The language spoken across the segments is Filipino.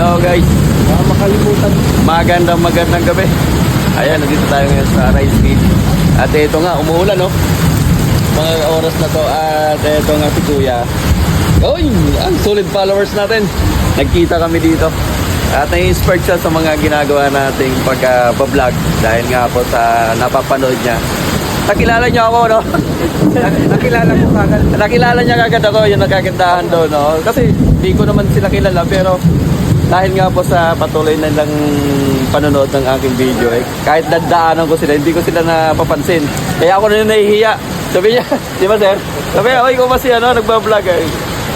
Hello guys, Makalimutan. magandang gabi. Ayan, nandito tayo ngayon sa rice field. At ito nga, umuulan no. Mga oras na to at ito nga si Kuya. Uy, ang solid followers natin. Nagkita kami dito. At nai-inspired siya sa mga ginagawa nating pagka-vlog dahil nga po sa napapanood niya. Nakilala niyo ako, no? Nakilala ko kagad. Nakilala niya kagad ako, yung nagkagandahan doon, no? Kasi di ko naman sila kilala, pero dahil nga po sa patuloy na lang panonood ng aking video, kahit dadaanan ko sila, hindi ko sila napapansin. Kaya ako na yung nahihiya. Sabi niya, di ba sir? Sabi niya, oy, kung kasi nagbablog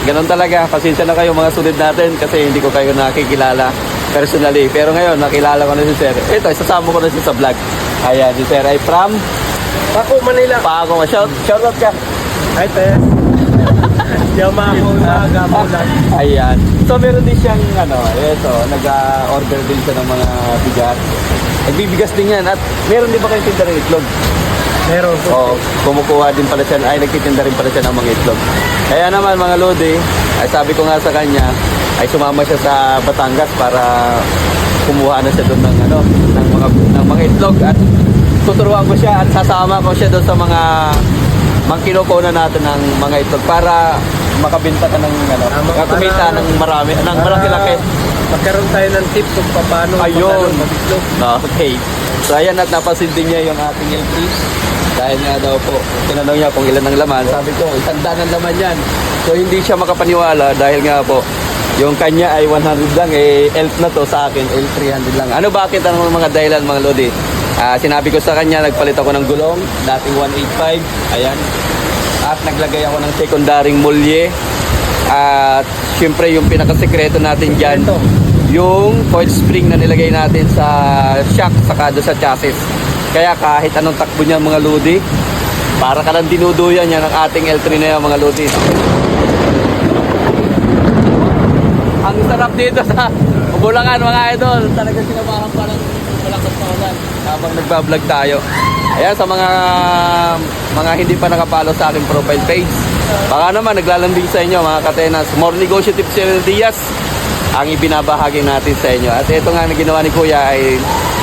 Ganon talaga, pasensya na kayo mga sunod natin kasi hindi ko kayo nakikilala personally. Pero ngayon, nakilala ko na si sir. Ito, isasama ko na siya sa vlog. Ayan, si sir ay from Paco, Manila. Paco. Shoutout ka. Ay, te. Yamaho na gamulan. Ayan. So meron din siyang ito, nag-order din siya ng mga bigas. Nagbibigas din yan at meron din ba kayong tinda ng itlog? Meron po. Oo, kumukuha din pala siya, nagtitinda rin pala siya ng mga itlog. Kaya naman mga Lodi, ay sabi ko nga sa kanya, ay sumama siya sa Batangas para kumuha na siya doon ng mga itlog at tuturuan ko siya at sasama ko siya doon sa mga kinukuha natin ng mga itlog para makabenta ka ng kumita ng marami, ng malaki-laki. Magkaroon tayo ng tips kung paano Ayun. mag-itlog. Okay. So ayan, at napansin din niya yung ating LP. Dahil nga daw po, tinanong niya kung ilan ang laman. Sabi ko, 100 ang laman yan. So hindi siya makapaniwala dahil nga po, yung kanya ay 100 lang, elf na to sa akin, L300 lang. Ano bakit ang mga dahilan mga Lodi? Sinabi ko sa kanya, nagpalit ako ng gulong, dating 185, ayan. At naglagay ako ng sekundaring mulye. At syempre yung pinakasekreto natin dyan, yung coil spring na nilagay natin sa shock saka doon sa chassis. Kaya kahit anong takbo niyan mga Lodi, para ka lang dinuduyan yan ang ating L3 na yan mga Lodi. Ang sarap dito sa Bulangan mga idol. Talaga sinamahan pa ng malakas na ulan habang nagbablog tayo. Ayan, sa mga hindi pa nakapalo sa aking profile page, baka naman naglalambing sa inyo mga katenas. More negotiative ideas ang ibinabahagi natin sa inyo. At ito nga na ginawa ni Kuya ay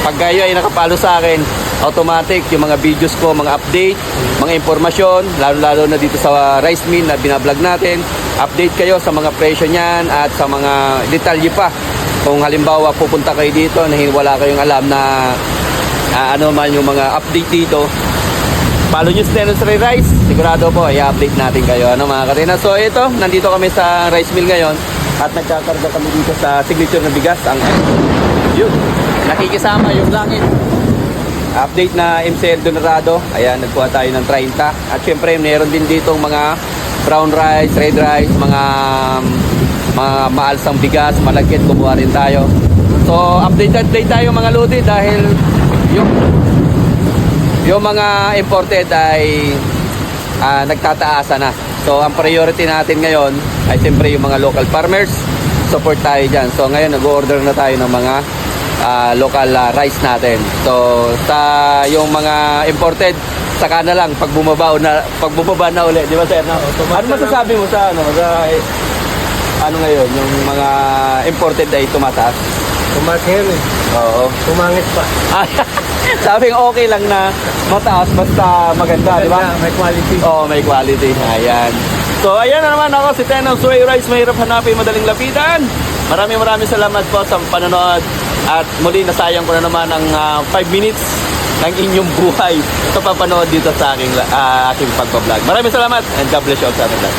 pag kayo ay nakapalo sa akin, automatic yung mga videos ko, mga update, mga impormasyon, lalo-lalo na dito sa rice mill na binablog natin. Update kayo sa mga presyo niyan at sa mga detalye pa. Kung halimbawa pupunta kayo dito na wala kayong alam na ano man yung mga update dito, follow nyo sa Tenusri Rice, sigurado po i-update natin kayo mga katina. So ito, nandito kami sa rice mill ngayon at nagkakarga kami dito sa signature na bigas, ang yun, nakikisama yung langit. Update na MCL Donorado, ayan, nagkuha tayo ng 30 at syempre meron din dito mga brown rice, red rice, mga maalsang bigas, malagkit, kumuha rin tayo. So update tayo mga Lodi dahil yung mga imported ay nagtataasa na. So ang priority natin ngayon ay siyempre yung mga local farmers. Support tayo dyan. So ngayon nag-order na tayo ng mga local rice natin. So sa yung mga imported, saka na lang pag bumaba na ulit, di ba sir? No? Ano masasabi mo sa ano ngayon, yung mga imported ay tumataas? Tumaas ngayon eh. Oo. Tumangit pa. Sabing okay lang na mataas basta maganda, di ba? May quality. Oo, may quality. Ayan. So, ayan na naman ako, si Tenang Sway Rice. Mahirap hanapin, madaling lapitan. Maraming salamat po sa panonood. At muli, nasayang ko na naman ang 5 minutes ng inyong buhay sa papanood dito sa aking pagpa-vlog. Maraming salamat and God bless you all sa ating lahat.